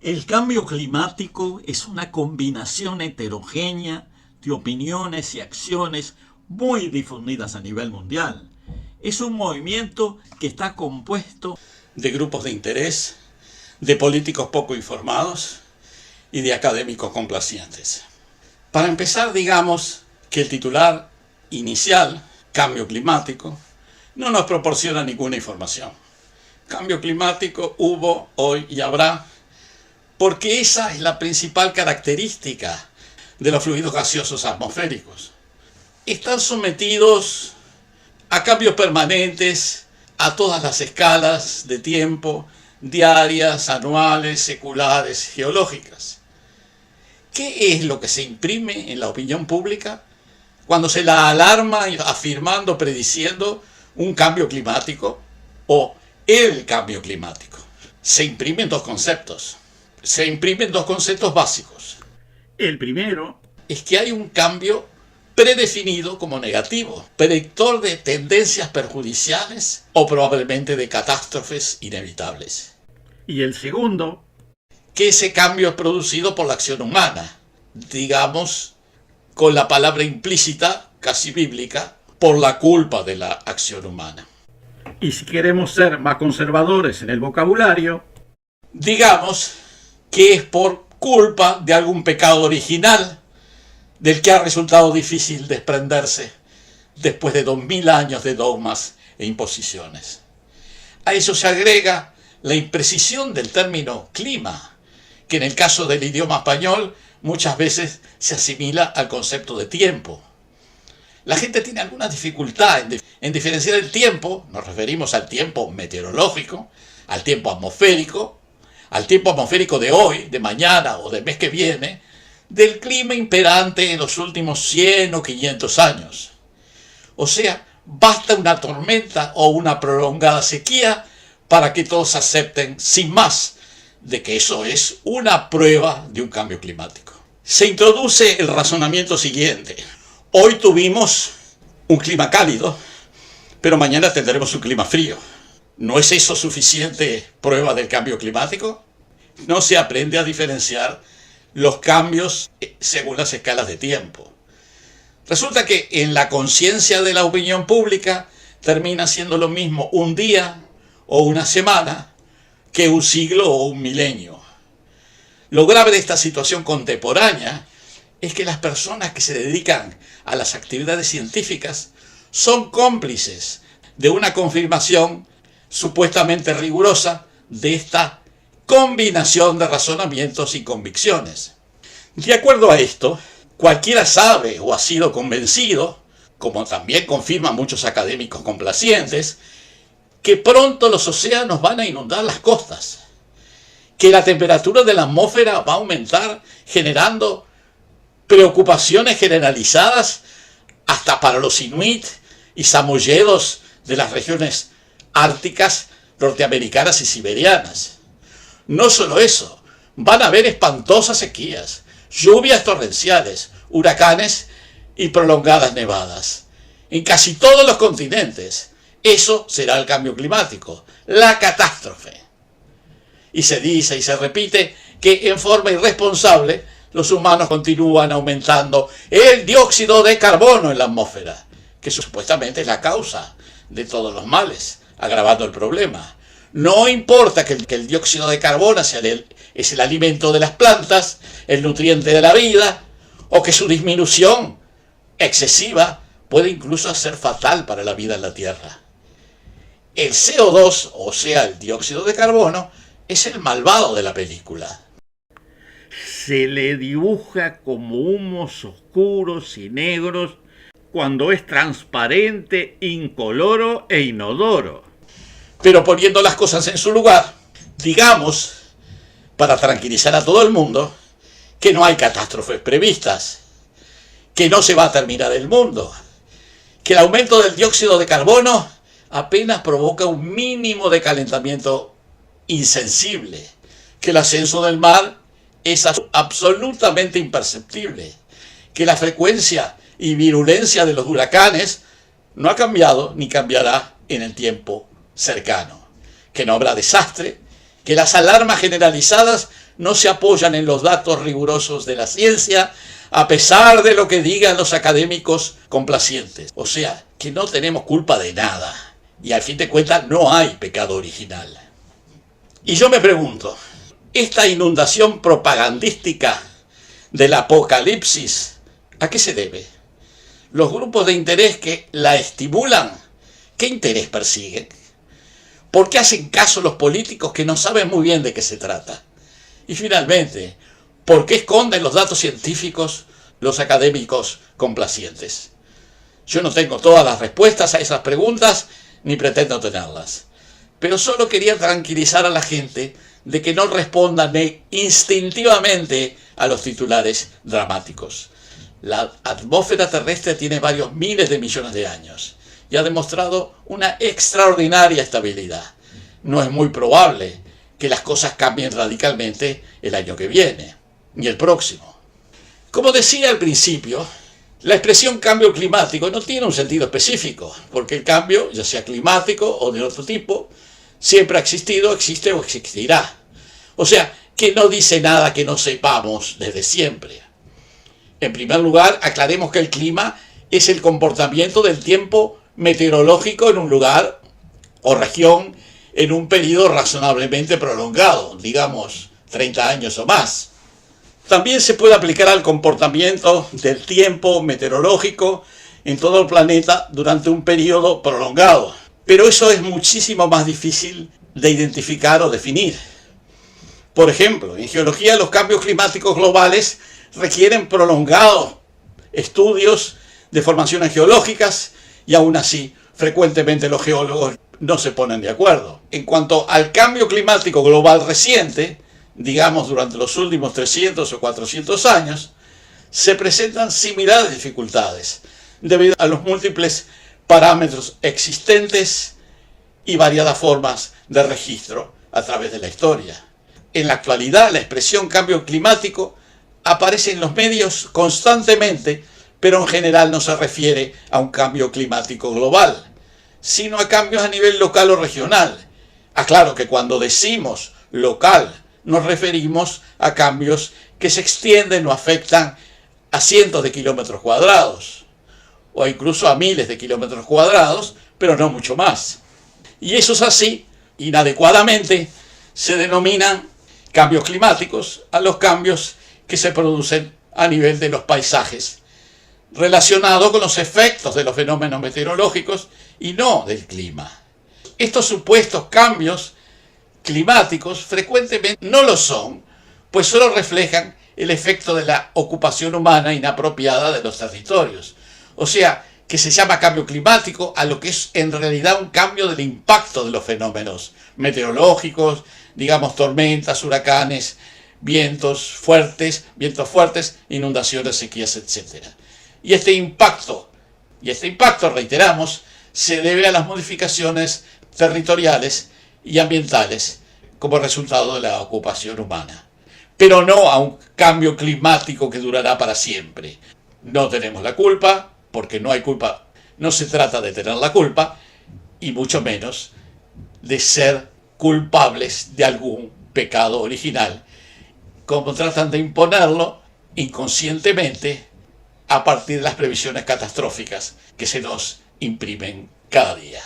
El cambio climático es una combinación heterogénea de opiniones y acciones muy difundidas a nivel mundial. Es un movimiento que está compuesto de grupos de interés, de políticos poco informados y de académicos complacientes. Para empezar, digamos que el titular inicial, cambio climático, no nos proporciona ninguna información. Cambio climático hubo, hoy y habrá, porque esa es la principal característica de los fluidos gaseosos atmosféricos. Están sometidos a cambios permanentes a todas las escalas de tiempo, diarias, anuales, seculares, geológicas. ¿Qué es lo que se imprime en la opinión pública cuando se la alarma afirmando, prediciendo un cambio climático o el cambio climático? Se imprimen dos conceptos. Se imprimen dos conceptos básicos. El primero es que hay un cambio predefinido como negativo, predictor de tendencias perjudiciales o probablemente de catástrofes inevitables. Y el segundo, que ese cambio es producido por la acción humana, digamos, con la palabra implícita, casi bíblica, por la culpa de la acción humana. Y si queremos ser más conservadores en el vocabulario, digamos que es por culpa de algún pecado original del que ha resultado difícil desprenderse después de 2000 años de dogmas e imposiciones. A eso se agrega la imprecisión del término clima, que en el caso del idioma español muchas veces se asimila al concepto de tiempo. La gente tiene alguna dificultad en diferenciar el tiempo, nos referimos al tiempo meteorológico, al tiempo atmosférico de hoy, de mañana o del mes que viene, del clima imperante en los últimos 100 o 500 años. O sea, basta una tormenta o una prolongada sequía para que todos acepten sin más de que eso es una prueba de un cambio climático. Se introduce el razonamiento siguiente. Hoy tuvimos un clima cálido, pero mañana tendremos un clima frío. ¿No es eso suficiente prueba del cambio climático? No se aprende a diferenciar los cambios según las escalas de tiempo. Resulta que en la conciencia de la opinión pública termina siendo lo mismo un día o una semana que un siglo o un milenio. Lo grave de esta situación contemporánea es que las personas que se dedican a las actividades científicas son cómplices de una confirmación supuestamente rigurosa de esta combinación de razonamientos y convicciones. De acuerdo a esto, cualquiera sabe o ha sido convencido, como también confirman muchos académicos complacientes, que pronto los océanos van a inundar las costas, que la temperatura de la atmósfera va a aumentar generando preocupaciones generalizadas hasta para los inuit y samoyedos de las regiones árticas norteamericanas y siberianas. No solo eso, van a haber espantosas sequías, lluvias torrenciales, huracanes y prolongadas nevadas. En casi todos los continentes, eso será el cambio climático, la catástrofe. Y se dice y se repite que en forma irresponsable los humanos continúan aumentando el dióxido de carbono en la atmósfera, que supuestamente es la causa de todos los males, agravando el problema. No importa que el dióxido de carbono es el alimento de las plantas, el nutriente de la vida, o que su disminución excesiva puede incluso ser fatal para la vida en la Tierra. El CO2, o sea, el dióxido de carbono, es el malvado de la película. Se le dibuja como humos oscuros y negros cuando es transparente, incoloro e inodoro. Pero poniendo las cosas en su lugar, digamos, para tranquilizar a todo el mundo, que no hay catástrofes previstas, que no se va a terminar el mundo, que el aumento del dióxido de carbono apenas provoca un mínimo de calentamiento insensible, que el ascenso del mar es absolutamente imperceptible, que la frecuencia y virulencia de los huracanes no ha cambiado ni cambiará en el tiempo cercano, que no habrá desastre, que las alarmas generalizadas no se apoyan en los datos rigurosos de la ciencia, a pesar de lo que digan los académicos complacientes. O sea, que no tenemos culpa de nada. Y al fin de cuentas no hay pecado original. Y yo me pregunto, esta inundación propagandística del apocalipsis, ¿a qué se debe? Los grupos de interés que la estimulan, ¿qué interés persiguen? ¿Por qué hacen caso los políticos que no saben muy bien de qué se trata? Y finalmente, ¿por qué esconden los datos científicos los académicos complacientes? Yo no tengo todas las respuestas a esas preguntas, ni pretendo tenerlas. Pero solo quería tranquilizar a la gente de que no respondan instintivamente a los titulares dramáticos. La atmósfera terrestre tiene varios miles de millones de años y ha demostrado una extraordinaria estabilidad. No es muy probable que las cosas cambien radicalmente el año que viene, ni el próximo. Como decía al principio, la expresión cambio climático no tiene un sentido específico, porque el cambio, ya sea climático o de otro tipo, siempre ha existido, existe o existirá. O sea, que no dice nada que no sepamos desde siempre. En primer lugar, aclaremos que el clima es el comportamiento del tiempo meteorológico en un lugar o región en un periodo razonablemente prolongado, digamos 30 años o más. También se puede aplicar al comportamiento del tiempo meteorológico en todo el planeta durante un periodo prolongado. Pero eso es muchísimo más difícil de identificar o definir. Por ejemplo, en geología los cambios climáticos globales requieren prolongados estudios de formaciones geológicas y aún así frecuentemente los geólogos no se ponen de acuerdo. En cuanto al cambio climático global reciente, digamos durante los últimos 300 o 400 años, se presentan similares dificultades debido a los múltiples parámetros existentes y variadas formas de registro a través de la historia. En la actualidad, la expresión cambio climático aparece en los medios constantemente, pero en general no se refiere a un cambio climático global, sino a cambios a nivel local o regional. Aclaro que cuando decimos local, nos referimos a cambios que se extienden o afectan a cientos de kilómetros cuadrados, o incluso a miles de kilómetros cuadrados, pero no mucho más. Y eso es así, inadecuadamente, se denominan cambios climáticos a los cambios que se producen a nivel de los paisajes, relacionados con los efectos de los fenómenos meteorológicos y no del clima. Estos supuestos cambios climáticos frecuentemente no lo son, pues solo reflejan el efecto de la ocupación humana inapropiada de los territorios. O sea, que se llama cambio climático a lo que es en realidad un cambio del impacto de los fenómenos meteorológicos, digamos tormentas, huracanes, vientos fuertes, inundaciones, sequías, etc. Y este impacto, reiteramos, se debe a las modificaciones territoriales y ambientales como resultado de la ocupación humana, pero no a un cambio climático que durará para siempre. No tenemos la culpa, porque no hay culpa, no se trata de tener la culpa, y mucho menos de ser culpables de algún pecado original, como tratan de imponerlo inconscientemente a partir de las previsiones catastróficas que se nos imprimen cada día.